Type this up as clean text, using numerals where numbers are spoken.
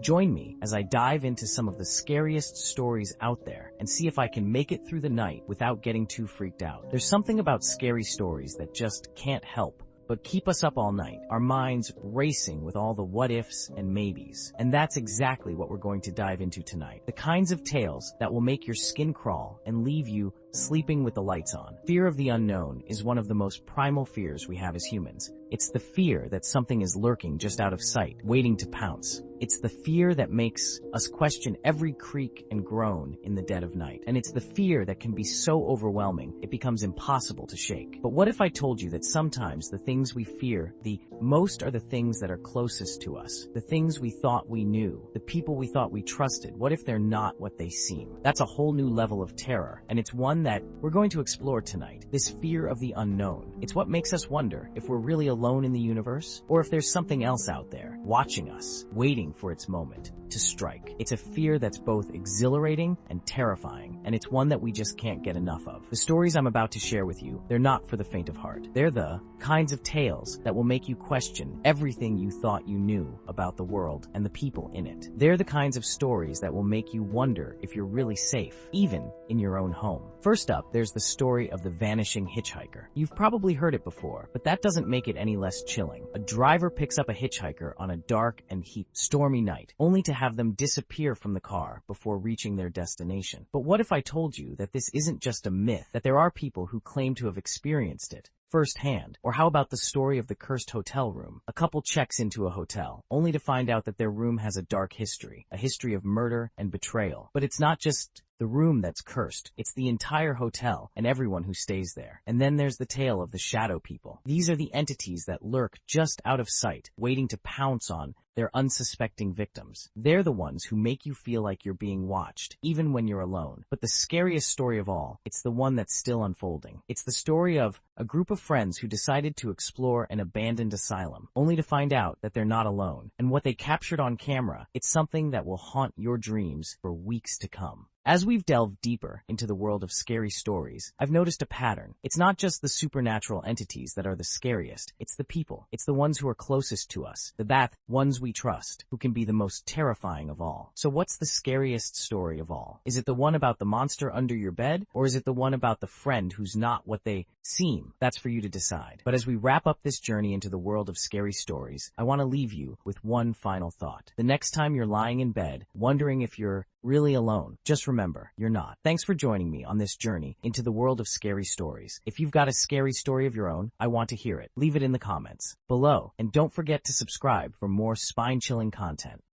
Join me as I dive into some of the scariest stories out there and see if I can make it through the night without getting too freaked out. There's something about scary stories that just can't help but keep us up all night, our minds racing with all the what-ifs and maybes. And that's exactly what we're going to dive into tonight. The kinds of tales that will make your skin crawl and leave you sleeping with the lights on. Fear of the unknown is one of the most primal fears we have as humans. It's the fear that something is lurking just out of sight, waiting to pounce. It's the fear that makes us question every creak and groan in the dead of night. And it's the fear that can be so overwhelming, it becomes impossible to shake. But what if I told you that sometimes the things we fear the most are the things that are closest to us? The things we thought we knew, the people we thought we trusted. What if they're not what they seem? That's a whole new level of terror, and it's one that we're going to explore tonight. This fear of the unknown. It's what makes us wonder if we're really alone in the universe, or if there's something else out there, watching us, waiting for its moment to strike. It's a fear that's both exhilarating and terrifying, and it's one that we just can't get enough of. The stories I'm about to share with you, they're not for the faint of heart. They're the kinds of tales that will make you question everything you thought you knew about the world and the people in it. They're the kinds of stories that will make you wonder if you're really safe, even in your own home. First up, there's the story of the vanishing hitchhiker. You've probably heard it before, but that doesn't make it any less chilling. A driver picks up a hitchhiker on a dark and stormy night, only to have them disappear from the car before reaching their destination. But what if I told you that this isn't just a myth, that there are people who claim to have experienced it firsthand? Or how about the story of the cursed hotel room? A couple checks into a hotel, only to find out that their room has a dark history, a history of murder and betrayal. But it's not just the room that's cursed, it's the entire hotel and everyone who stays there. And then there's the tale of the shadow people. These are the entities that lurk just out of sight, waiting to pounce on their unsuspecting victims. They're the ones who make you feel like you're being watched, even when you're alone. But the scariest story of all, it's the one that's still unfolding. It's the story of a group of friends who decided to explore an abandoned asylum, only to find out that they're not alone. And what they captured on camera, it's something that will haunt your dreams for weeks to come. As we've delved deeper into the world of scary stories, I've noticed a pattern. It's not just the supernatural entities that are the scariest, it's the people. It's the ones who are closest to us, the ones we trust, who can be the most terrifying of all. So what's the scariest story of all? Is it the one about the monster under your bed, or is it the one about the friend who's not what they seem? That's for you to decide. But as we wrap up this journey into the world of scary stories, I want to leave you with one final thought. The next time you're lying in bed, wondering if you're really alone, just remember, you're not. Thanks for joining me on this journey into the world of scary stories. If you've got a scary story of your own, I want to hear it. Leave it in the comments below, and don't forget to subscribe for more spine-chilling content.